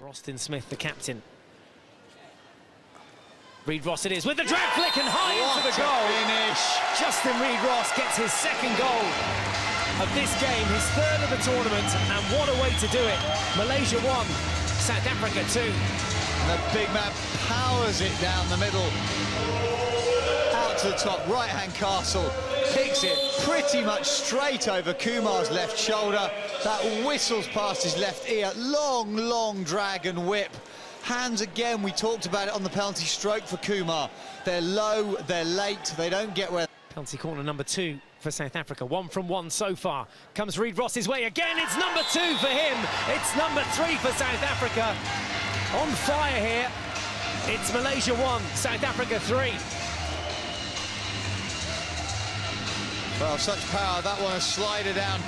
Austin Smith, the captain. Reid-Ross it is with the drag flick and high into the goal. Finish. Justin Reid-Ross gets his second goal of this game, his third of the tournament, and what a way to do it. Malaysia 1, South Africa 2. And the big man powers it down the middle. Out to the top, right-hand castle. Kicks it pretty much straight over Kumar's left shoulder. That whistles past his left ear. Long, long drag and whip. Hands again, we talked about it on the penalty stroke for Kumar. They're low, they're late, they don't get where... Penalty corner number 2 for South Africa. 1 from 1 so far. Comes Reid-Ross's way again. It's number 2 for him. It's number 3 for South Africa. On fire here. It's Malaysia 1, South Africa 3. Well, such power. That one has slided down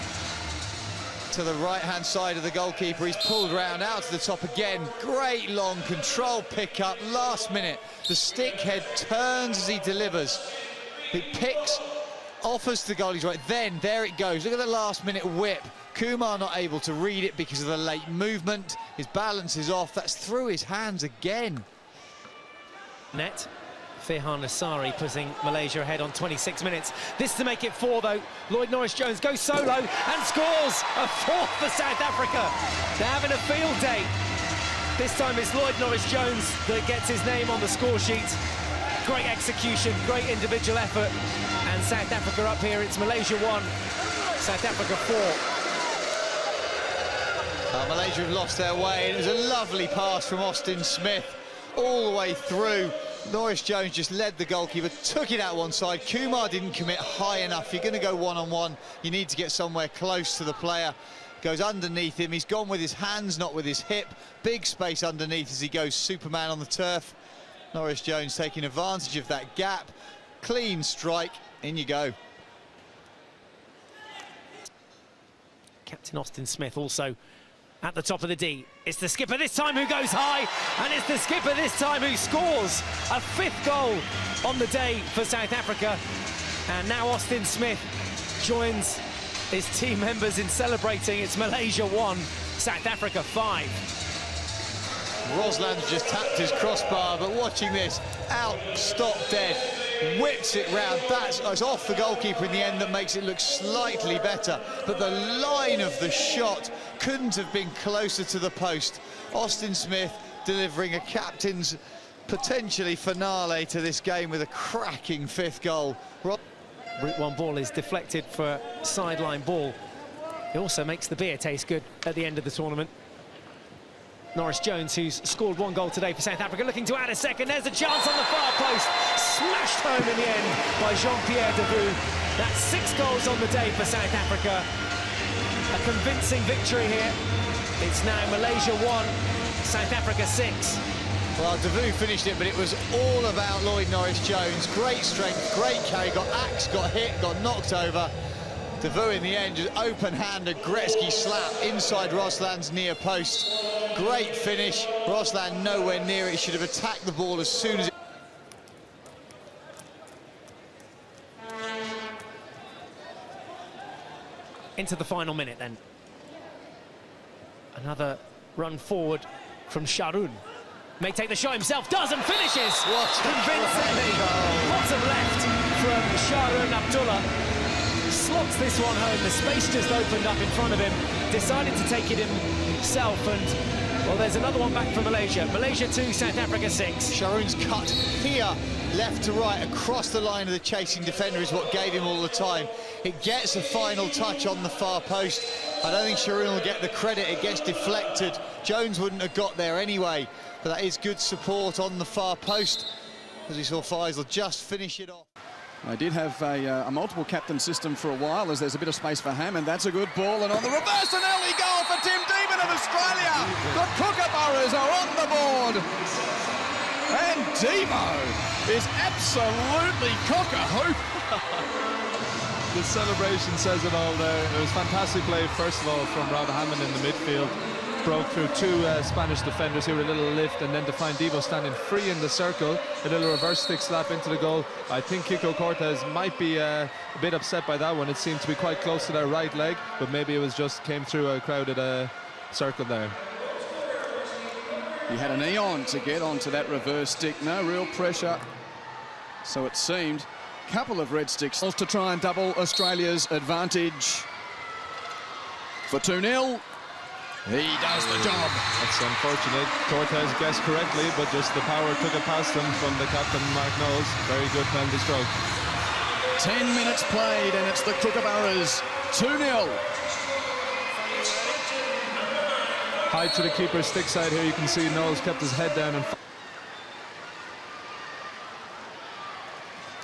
to the right-hand side of the goalkeeper. He's pulled round out to the top again. Great long control pick-up. Last minute, the stick head turns as he delivers. It picks, offers to the goalie's right. Then, there it goes. Look at the last-minute whip. Kumar not able to read it because of the late movement. His balance is off. That's through his hands again. Net. Firhan Nassari putting Malaysia ahead on 26 minutes. This to make it 4, though. Lloyd Norris-Jones goes solo and scores a 4th for South Africa. They're having a field day. This time it's Lloyd Norris-Jones that gets his name on the score sheet. Great execution, great individual effort. And South Africa up here, it's Malaysia 1, South Africa 4. Malaysia have lost their way, and it was a lovely pass from Austin Smith all the way through. Norris-Jones just led the goalkeeper, took it out one side. Kumar didn't commit high enough. You're going to go one-on-one. You need to get somewhere close to the player. Goes underneath him. He's gone with his hands, not with his hip. Big space underneath as he goes Superman on the turf. Norris-Jones taking advantage of that gap. Clean strike. In you go. Captain Austin Smith also at the top of the D. It's the skipper this time who goes high, and it's the skipper this time who scores a 5th goal on the day for South Africa. And now Austin Smith joins his team members in celebrating. It's Malaysia 1, South Africa 5. Rosland's just tapped his crossbar, but watching this, out, stop dead, whips it round. That's off the goalkeeper in the end that makes it look slightly better, but the line of the shot couldn't have been closer to the post. Austin Smith delivering a captain's potentially finale to this game with a cracking 5th goal. Route 1 ball is deflected for a sideline ball. It also makes the beer taste good at the end of the tournament. Norris-Jones, who's scored 1 goal today for South Africa, looking to add a second. There's a chance on the far post. Smashed home in the end by Jean-Pierre Devoux. That's 6 goals on the day for South Africa. A convincing victory here. It's now Malaysia 1, South Africa 6. Well, Devoux finished it, but it was all about Lloyd Norris-Jones. Great strength, great carry, got axed, got hit, got knocked over. Devoux in the end, just open-handed Gretzky slap inside Rosland's near post. Great finish. Rosland nowhere near it. Should have attacked the ball as soon as it... Into the final minute then. Another run forward from Sharoon. May take the shot himself, does, and finishes! What convincingly! Bottom left from Sharoon Abdullah. Slots this one home, the space just opened up in front of him. Decided to take it himself, and well, there's another one back for Malaysia. Malaysia 2, South Africa 6. Sharoon's cut here, left to right, across the line of the chasing defender is what gave him all the time. It gets a final touch on the far post. I don't think Sharoon will get the credit. It gets deflected. Jones wouldn't have got there anyway, but that is good support on the far post, as we saw Faisal just finish it off. They did have a multiple captain system for a while, as there's a bit of space for Hammond. That's a good ball, and on the reverse, an early goal for Tim Demon of Australia. The Kookaburras are on the board. And Demo is absolutely cock-a-hoop. The celebration says it all there. It was fantastic play, first of all, from Rob Hammond in the midfield. Broke through 2 Spanish defenders here with a little lift, and then to find Devo standing free in the circle, a little reverse stick slap into the goal. I think Kiko Cortez might be a bit upset by that one. It seemed to be quite close to their right leg, but maybe it was just came through a crowded circle there. He had an eon to get onto that reverse stick. No real pressure, so it seemed. Couple of red sticks to try and double Australia's advantage. For 2-0. He does the job. That's unfortunate. Cortez guessed correctly, but just the power took it past him from the captain, Mark Knowles. Very good penalty stroke. 10 minutes played, and it's the Kookaburras 2-0. High to the keeper's stick side here. You can see Knowles kept his head down and...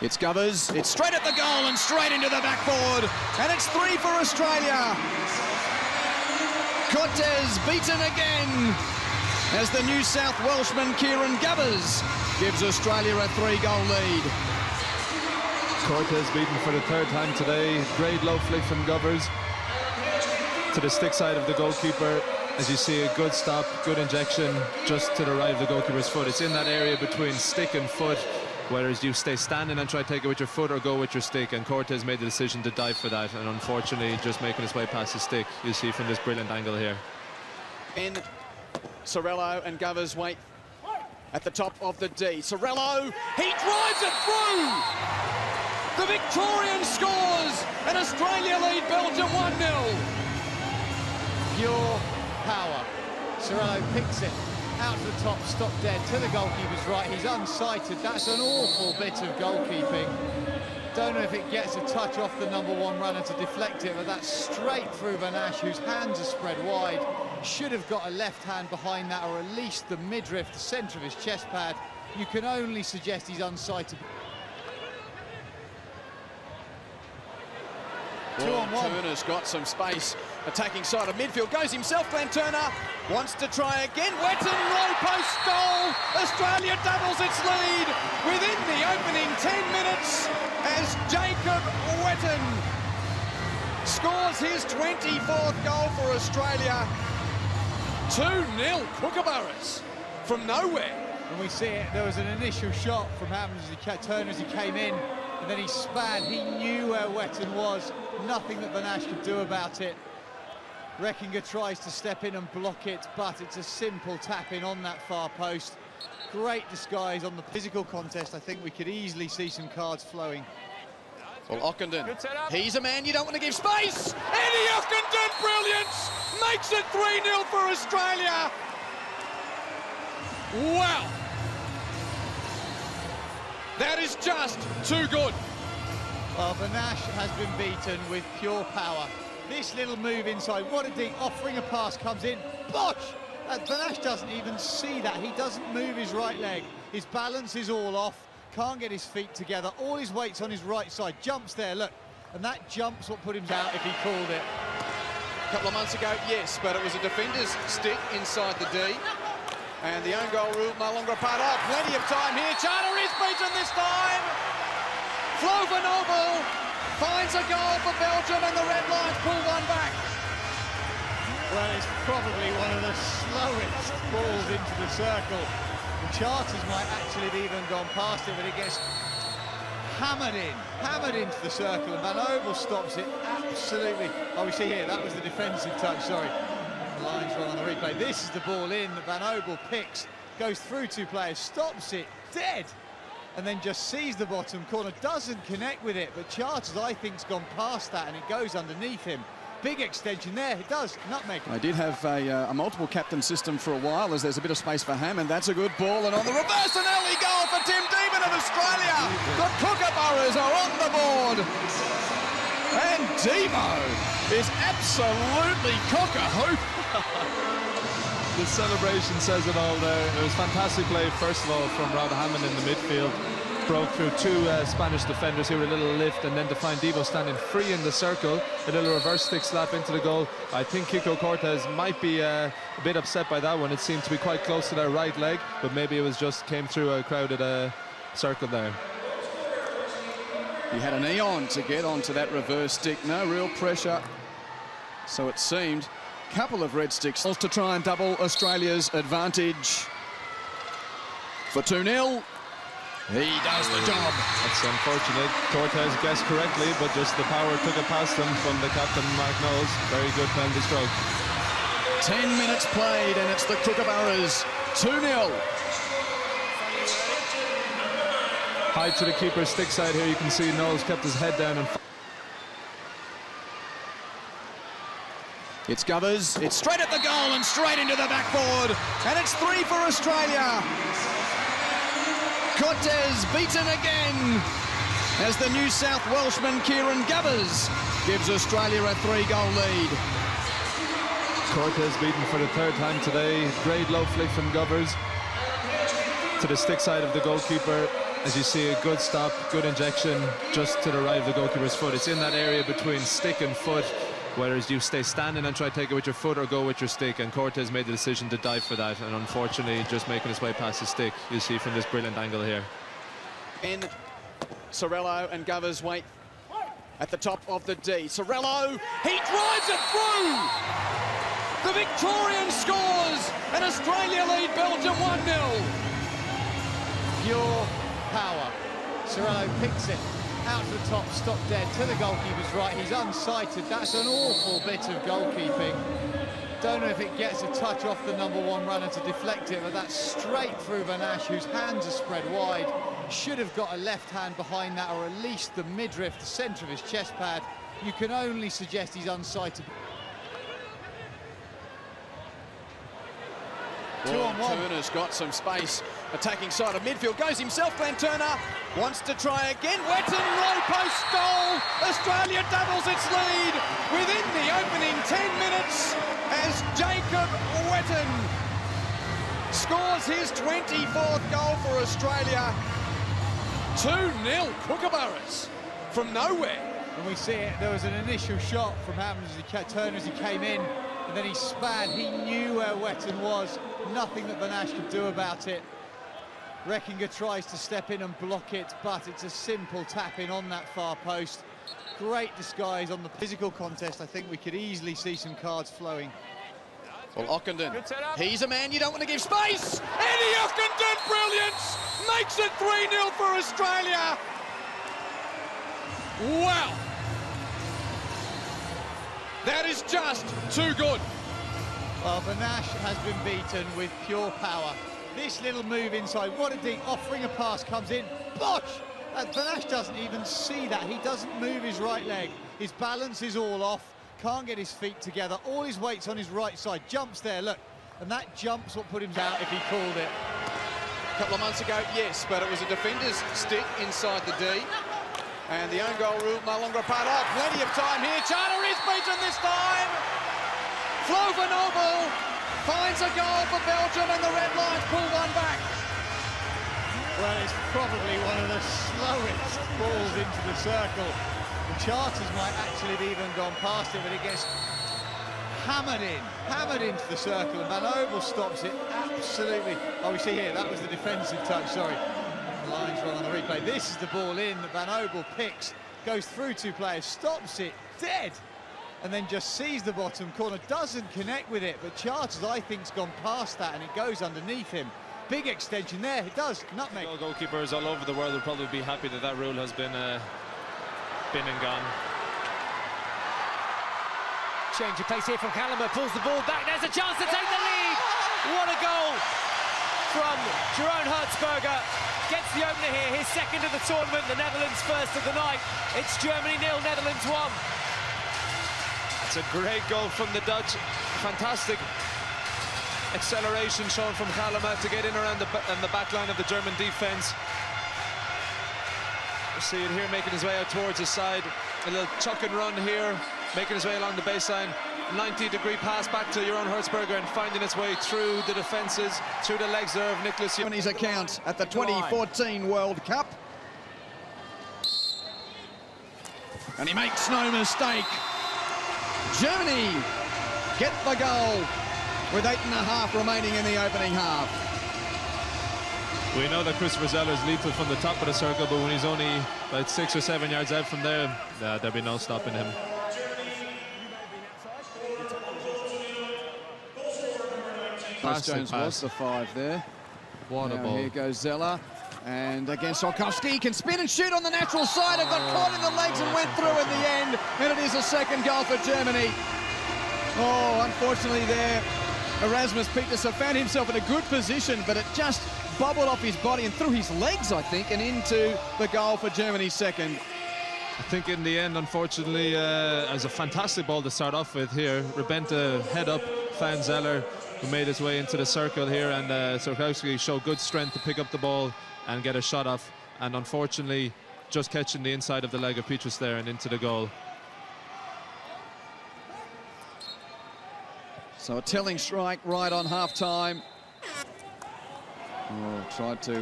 It's Govers, it's straight at the goal and straight into the backboard, and it's 3 for Australia. Cortez beaten again as the New South Welshman Kieran Govers gives Australia a 3-goal lead. Cortez beaten for the 3rd time today. Great low flick from Govers to the stick side of the goalkeeper. As you see, a good stop, good injection just to the right of the goalkeeper's foot. It's in that area between stick and foot, whereas you stay standing and try to take it with your foot or go with your stick, and Cortez made the decision to dive for that, and unfortunately just making his way past his stick. You see from this brilliant angle here. And Sorello and Govers wait at the top of the D. Sorello, he drives it through! The Victorian scores, and Australia lead Belgium 1-0. Pure power. Sorello picks it out to the top, stop dead to the goalkeeper's right. He's unsighted. That's an awful bit of goalkeeping. Don't know if it gets a touch off the #1 runner to deflect it, but that's straight through Van Asch, whose hands are spread wide. Should have got a left hand behind that, or at least the midriff, the centre of his chest pad. You can only suggest he's unsighted. 2-on-1. Turner's got some space, attacking side of midfield, goes himself. Glenn Turner wants to try again. Wetton, low post goal. Australia doubles its lead within the opening 10 minutes as Jacob Wetton scores his 24th goal for Australia. 2-0 Kookaburras from nowhere. And we see it, there was an initial shot from Turner as he came in, and then he span. He knew where Wetton was. Nothing that Van Asch could do about it. Reckinger tries to step in and block it, but it's a simple tap-in on that far post. Great disguise on the physical contest. I think we could easily see some cards flowing. Well, Ockenden, he's a man you don't want to give space. Eddie Ockenden, brilliance, makes it 3-0 for Australia. Wow. That is just too good. Well, Van Asch has been beaten with pure power. This little move inside, what a dig, offering a pass, comes in, bosh! Van Asch doesn't even see that. He doesn't move his right leg. His balance is all off, can't get his feet together. All his weight's on his right side, jumps there, look. And that jump's what put him down if he called it. A couple of months ago, yes, but it was a defender's stick inside the D. And the own goal rule no longer a part of. Plenty of time here. Charter is beaten this time. Flo van Oevel finds a goal for Belgium, and the Red Lions pull one back. Well, it's probably one of the slowest balls into the circle. The Charters might actually have even gone past it, but it gets hammered into the circle, and Van Oevel stops it absolutely. Oh, we see here, that was the defensive touch, sorry. The line's wrong on the replay. This is the ball in that Van Oevel picks, goes through 2 players, stops it dead, and then just sees the bottom corner, doesn't connect with it, but Charters, I think, has gone past that, and it goes underneath him. Big extension there, it does, nutmeg. I did have a multiple captain system for a while, as there's a bit of space for Hammond. That's a good ball, and on the reverse, an early goal for Tim Deeman of Australia. The Kookaburras are on the board. And Devo is absolutely cock-a-hoop. The celebration says it all there. It was fantastic play, first of all, from Rob Hammond in the midfield. Broke through 2 Spanish defenders who were a little lift, and then to find Devo standing free in the circle, a little reverse stick slap into the goal. I think Kiko Cortez might be a bit upset by that one. It seemed to be quite close to their right leg, but maybe it was just came through a crowded circle there. He had an eon to get onto that reverse stick. No real pressure, so it seemed. Couple of red sticks to try and double Australia's advantage. For 2-0. He does the job. That's unfortunate. Cortez guessed correctly, but just the power took it past him from the captain, Mark Knowles. Very good penalty stroke. 10 minutes played, and it's the Kookaburras 2-0. High to the keeper's stick side here. You can see Knowles kept his head down and It's Govers, it's straight at the goal and straight into the backboard, and it's 3 for Australia. Cortez beaten again as the New South Welshman Kieran Govers gives Australia a 3-goal lead. Cortez beaten for the 3rd time today. Great low flick from Govers to the stick side of the goalkeeper. As you see, a good stop, good injection just to the right of the goalkeeper's foot. It's in that area between stick and foot, whether you stay standing and try to take it with your foot or go with your stick, and Cortez made the decision to dive for that, and unfortunately just making his way past his stick. You see from this brilliant angle here. In Sorello and Govers wait at the top of the D. Sorello, he drives it through! The Victorian scores, and Australia lead Belgium 1-0. Pure power. Sorello picks it out to the top, stop dead to the goalkeeper's right. He's unsighted. That's an awful bit of goalkeeping. Don't know if it gets a touch off the #1 runner to deflect it, but that's straight through Van Asch, whose hands are spread wide. Should have got a left hand behind that, or at least the midriff, the centre of his chest pad. You can only suggest he's unsighted. 2-on-1. Turner's got some space. Attacking side of midfield, goes himself, Glenn Turner. Wants to try again. Wetton, low post goal. Australia doubles its lead within the opening 10 minutes as Jacob Wetton scores his 24th goal for Australia. 2-0 Kookaburras from nowhere. When we see it, there was an initial shot from Turner as he came in, and then he span. He knew where Wetton was. Nothing that Van Asch could do about it. Reckinger tries to step in and block it, but it's a simple tap-in on that far post. Great disguise on the physical contest. I think we could easily see some cards flowing. Well, Ockenden, he's a man you don't want to give space. Eddie Ockenden, brilliance, makes it 3-0 for Australia. Wow. That is just too good. Well, Van Asch has been beaten with pure power. This little move inside, what a ding, offering a pass, comes in, bosh! Van Asch doesn't even see that. He doesn't move his right leg. His balance is all off, can't get his feet together. All his weight's on his right side, jumps there, look. And that jump's what put him out if he called it. A couple of months ago, yes, but it was a defender's stick inside the D. And the own goal rule no longer a part of. Plenty of time here. Charter is beaten this time. Flo van Orbel finds a goal for Belgium, and the Red Lions pull one back. Well, it's probably one of the slowest balls into the circle. The Charters might actually have even gone past it, but it gets hammered into the circle, and Van Orbel stops it absolutely. Oh, we see here, that was the defensive touch, sorry. The line's wrong on the replay. This is the ball in that Van Orbel picks, goes through 2 players, stops it dead, and then just sees the bottom corner, doesn't connect with it, but Charters, I think, has gone past that, and it goes underneath him. Big extension there, it does, nutmeg. Goalkeepers all over the world will probably be happy that that rule has been and gone. Change of pace here from Callum, pulls the ball back, there's a chance to take the lead! What a goal from Jeroen Hertzberger. Gets the opener here, his second of the tournament, the Netherlands first of the night. It's Germany 0, Netherlands 1. It's a great goal from the Dutch. Fantastic acceleration shown from Kalama to get in around the back line of the German defence. You see it here, making his way out towards his side. A little chuck and run here, making his way along the baseline. 90-degree pass back to Jeroen Hertzberger and finding its way through the defences, through the legs there of Nicholas. On his account at the 2014 World Cup. And he makes no mistake. Germany get the goal with 8.5 remaining in the opening half. We know that Christopher Zeller is lethal from the top of the circle, but when he's only about 6 or 7 yards out from there, there'll be no stopping him. Jones was the 5 there. What a ball. Here goes Zeller. And again, Solkowski can spin and shoot on the natural side, and got caught in the legs and went through in the end. And it is a second goal for Germany. Oh, unfortunately there, Erasmus Pieterse found himself in a good position, but it just bubbled off his body and through his legs, I think, and into the goal for Germany's second. I think in the end, unfortunately, as a fantastic ball to start off with here, Rebenta head up, found Zeller, who made his way into the circle here, and Surkowski showed good strength to pick up the ball and get a shot off, and unfortunately just catching the inside of the leg of Pieterse there and into the goal. So a telling strike right on half-time. Oh, tried to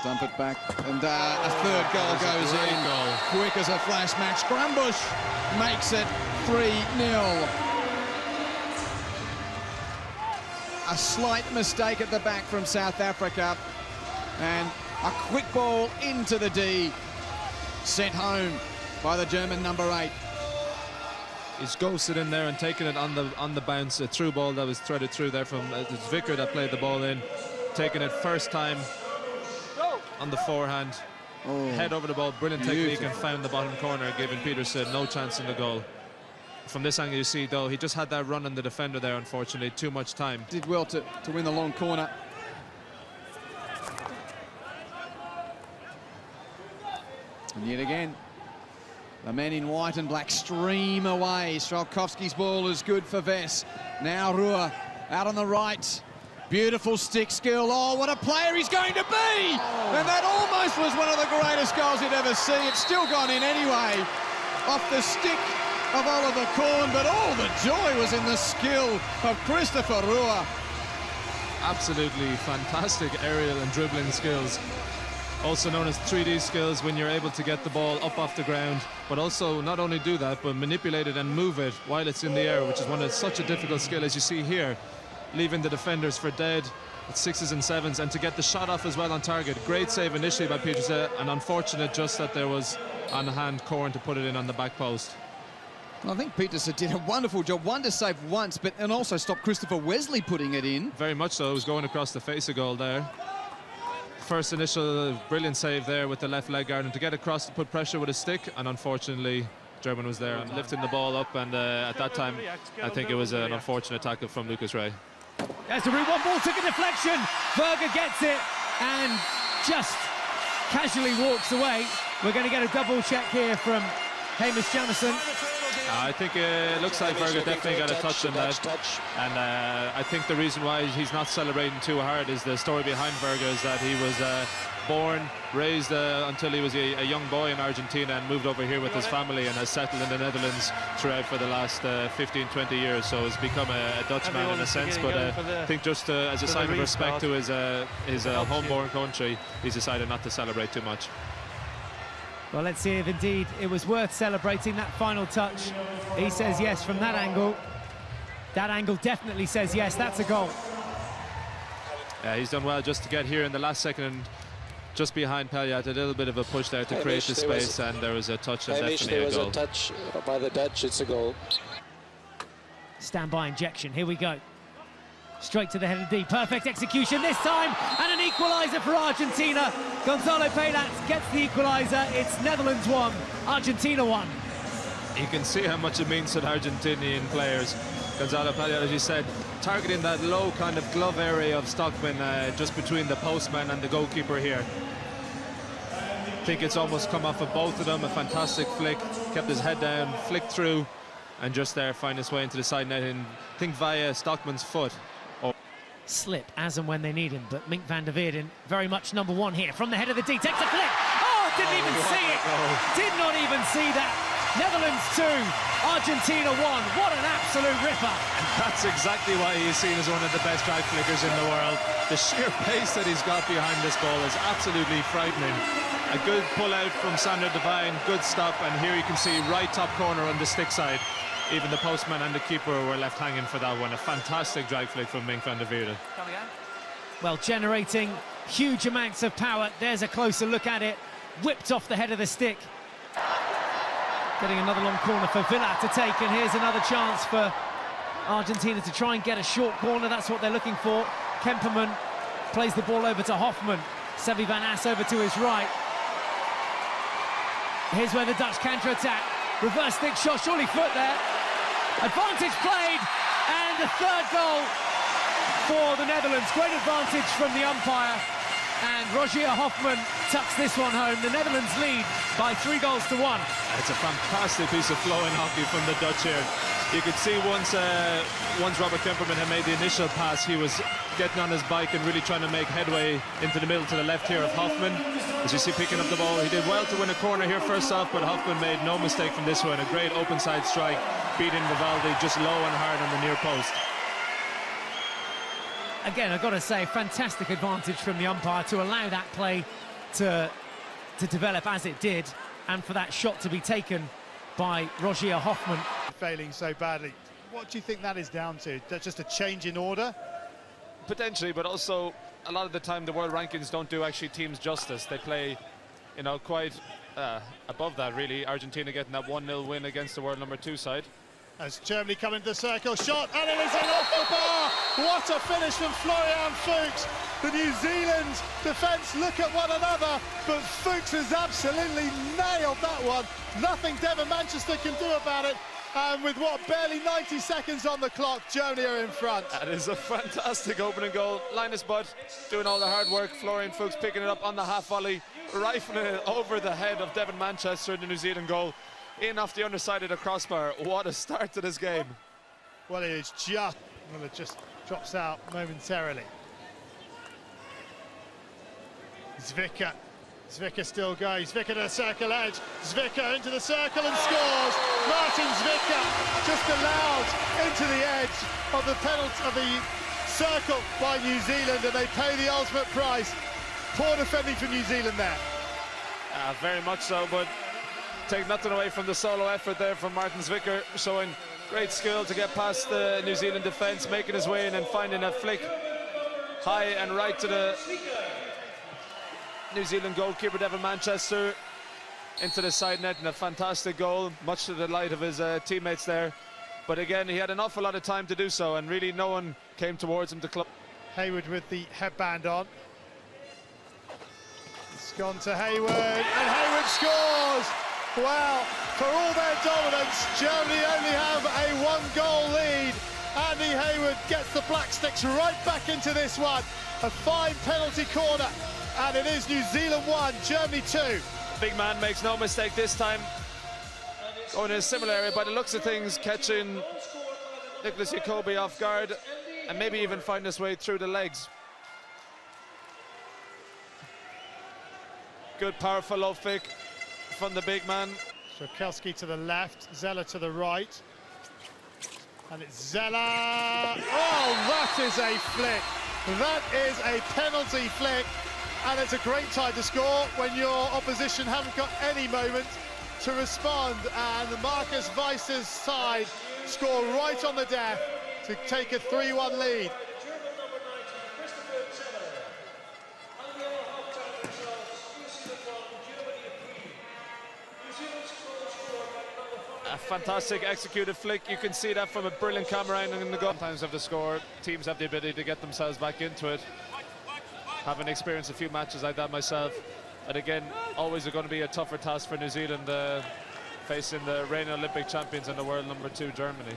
dump it back, and a third goal goes in. Quick as a flash match. Grumbush makes it 3-0. A slight mistake at the back from South Africa, and a quick ball into the D, sent home by the German number 8. He's ghosted in there and taken it on the bounce, a through ball that was threaded through there from it's Vicker that played the ball in, taking it first time on the forehand, head over the ball, brilliant technique, and found the bottom corner, giving Pieterse no chance in the goal. From this angle you see, though, he just had that run on the defender there, unfortunately, too much time. Did well to win the long corner. And yet again, the men in white and black stream away. Strelkowski's ball is good for Vess. Now Ruhr out on the right. Beautiful stick skill. Oh, what a player he's going to be! And that almost was one of the greatest goals you'd ever see. It's still gone in anyway. Off the stick of Oliver Kahn, but all the joy was in the skill of Christopher Ruhr. Absolutely fantastic aerial and dribbling skills. Also known as 3D skills, when you're able to get the ball up off the ground, but also not only do that, but manipulate it and move it while it's in the air, which is such a difficult skill, as you see here, leaving the defenders for dead at 6s and 7s, and to get the shot off as well on target. Great save initially by Pieterse, and unfortunate just that there was on the hand Corn to put it in on the back post. I think Pieterse did a wonderful job, one to save once, and also stop Christopher Wesley putting it in. Very much so. It was going across the face of goal there. First initial brilliant save there with the left leg guard, and to get across to put pressure with a stick, and unfortunately German was there and lifting the ball up, and at that time I think it was an unfortunate tackle from Lucas Ray. There's the route, one ball, took a deflection. Berger gets it and just casually walks away. We're going to get a double check here from Hamish Jamison. I think it looks like Berger definitely got a touch on that, and I think the reason why he's not celebrating too hard is the story behind Berger is that he was born, raised until he was a young boy in Argentina, and moved over here with his family and has settled in the Netherlands throughout for the last 15-20 years, so has become a Dutchman in a sense, but I think just as a sign of respect to his home-born country, he's decided not to celebrate too much. Well, let's see if indeed it was worth celebrating that final touch. He says yes from that angle. That angle definitely says yes, that's a goal. Yeah, he's done well just to get here in the last second, just behind Paliat, a little bit of a push there to create the space, and there was a touch and definitely a goal. There was a touch by the Dutch, it's a goal. Standby injection, here we go. Straight to the head of the D, perfect execution this time, and an equaliser for Argentina. Gonzalo Paylat gets the equaliser. It's Netherlands 1, Argentina 1. You can see how much it means to the Argentinian players. Gonzalo Paylat, as you said, targeting that low kind of glove area of Stockman, just between the postman and the goalkeeper here. I think it's almost come off of both of them, a fantastic flick, kept his head down, flicked through, and just there find his way into the side net, and I think via Stockman's foot. Slip as and when they need him, but Mink van der Weerden very much number 1 here from the head of the D, takes a flick. Oh, didn't even see it. Did not even see that. Netherlands 2, Argentina 1. What an absolute ripper. And that's exactly why he's seen as one of the best drag flickers in the world. The sheer pace that he's got behind this ball is absolutely frightening. A good pull out from Sander Devine, good stop, and here you can see right top corner on the stick side. Even the postman and the keeper were left hanging for that one. A fantastic drag flick from Mink van der Weerden. Well, generating huge amounts of power. There's a closer look at it. Whipped off the head of the stick. Getting another long corner for Villa to take, and here's another chance for Argentina to try and get a short corner. That's what they're looking for. Kemperman plays the ball over to Hoffman. Sevi van As over to his right. Here's where the Dutch counter-attack. Reverse stick shot, surely foot there. Advantage played, and the third goal for the Netherlands. Great advantage from the umpire, and Rogier Hoffman tucks this one home. The Netherlands lead by 3-1. It's a fantastic piece of flowing hockey from the Dutch here. You could see once Robert Kemperman had made the initial pass, he was getting on his bike and really trying to make headway into the middle to the left here of Hoffman. As you see, picking up the ball, he did well to win a corner here first off, but Hoffman made no mistake from this one. A great open side strike, beating Vivaldi just low and hard on the near post. Again, I've got to say, fantastic advantage from the umpire to allow that play to develop as it did, and for that shot to be taken by Rogier Hoffman. Failing so badly. What do you think that is down to? That's just a change in order? Potentially, but also a lot of the time the world rankings don't do actually teams justice. They play, you know, quite above that really. Argentina getting that 1-0 win against the world #2 side. As Germany come into the circle, shot, and it is an off the bar. What a finish from Florian Fuchs. The New Zealand defence look at one another, but Fuchs has absolutely nailed that one. Nothing Devon Manchester can do about it. And with what, barely 90 seconds on the clock, Germany are in front. That is a fantastic opening goal. Linus Butt doing all the hard work. Florian Fuchs picking it up on the half volley, rifling it over the head of Devon Manchester in the New Zealand goal. In off the underside of the crossbar. What a start to this game. Well, it is just, well, it just drops out momentarily. Zvicka still going. Zvicka to the circle edge. Zvicka into the circle and scores. Martin Zvicka just allowed into the edge of the penalty of the circle by New Zealand, and they pay the ultimate price. Poor defending from New Zealand there. Very much so, but take nothing away from the solo effort there from Martin Zvicka, showing great skill to get past the New Zealand defence, making his way in and finding a flick high and right to the New Zealand goalkeeper Devon Manchester into the side net, and a fantastic goal, much to the delight of his teammates there. But again, he had an awful lot of time to do so, and really no one came towards him to club. Hayward with the headband on. It's gone to Hayward, and Hayward scores! Well, for all their dominance, Germany only have a 1-goal lead. Andy Hayward gets the Black Sticks right back into this one. A fine penalty corner, and it is New Zealand 1, Germany 2. Big man makes no mistake this time. Going in a similar area, by the looks of things, catching Nicholas Jacobi off guard, and maybe even find his way through the legs. Good, powerful low flick from the big man. Strzelkowski to the left, Zeller to the right. And it's Zeller. Oh, that is a flick. That is a penalty flick. And it's a great time to score when your opposition haven't got any moment to respond. And Marcus Weiss's side score right on the death to take a 3-1 lead. A fantastic executed flick. You can see that from a brilliant camera angle in the goal. Sometimes have to score. Teams have the ability to get themselves back into it. Having experienced a few matches like that myself. And again, always going to be a tougher task for New Zealand facing the reigning Olympic champions and the world #2 Germany.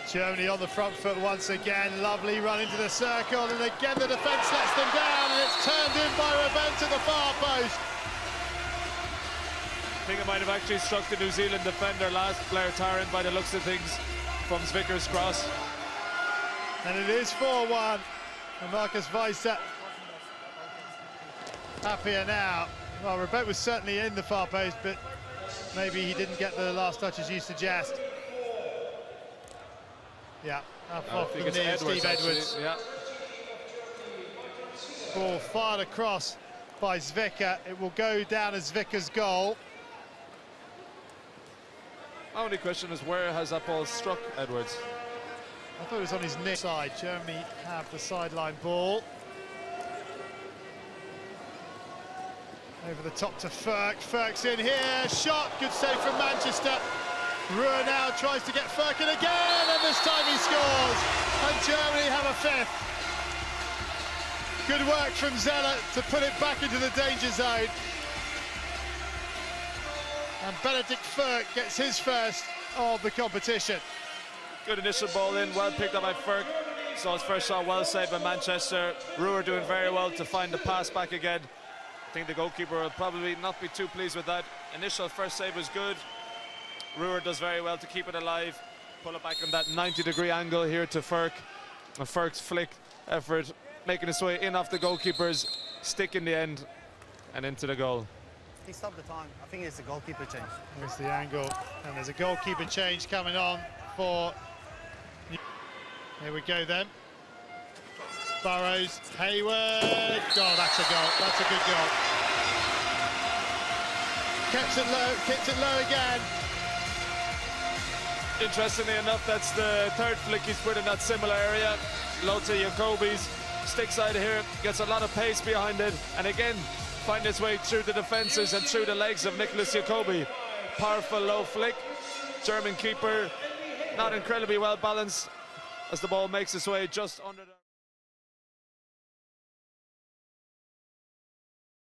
Germany on the front foot once again. Lovely run into the circle, and again the defence lets them down, and it's turned in by Rebent at the far post. I think it might have actually struck the New Zealand defender last, Blair Tarrant, by the looks of things from Zvicker's cross. And it is 4-1. And Marcus Weiss happier now. Well, Rebent was certainly in the far post, but maybe he didn't get the last touch as you suggest. Yeah, up off the knee of Steve Edwards. Yeah. Ball fired across by Zvicka. It will go down as Zvicka's goal. My only question is, where has that ball struck Edwards? I thought it was on his near side. Germany have the sideline ball. Over the top to Ferk. Ferk's in here. Shot. Good save from Manchester. Ruhr now tries to get Ferk in again, and this time he scores. And Germany have a fifth. Good work from Zeller to put it back into the danger zone. And Benedikt Ferk gets his first of the competition. Good initial ball in, well picked up by Firk. So his first shot well saved by Manchester. Ruhr doing very well to find the pass back again. I think the goalkeeper will probably not be too pleased with that. Initial first save was good. Ruhr does very well to keep it alive. Pull it back on that 90-degree angle here to Firk. And Firk's flick effort making his way in off the goalkeeper's stick in the end and into the goal. He stopped the time. I think it's a goalkeeper change. There's the angle, and there's a goalkeeper change coming on for... Here we go then. Burrows, Hayward. Oh, that's a goal. That's a good goal. Kept it low again. Interestingly enough, that's the third flick he's put in that similar area. Low to Jacobi's stick side here, gets a lot of pace behind it, and again, find its way through the defences and through the legs of Nicholas Jacobi. Powerful low flick. German keeper, not incredibly well balanced as the ball makes its way just under the...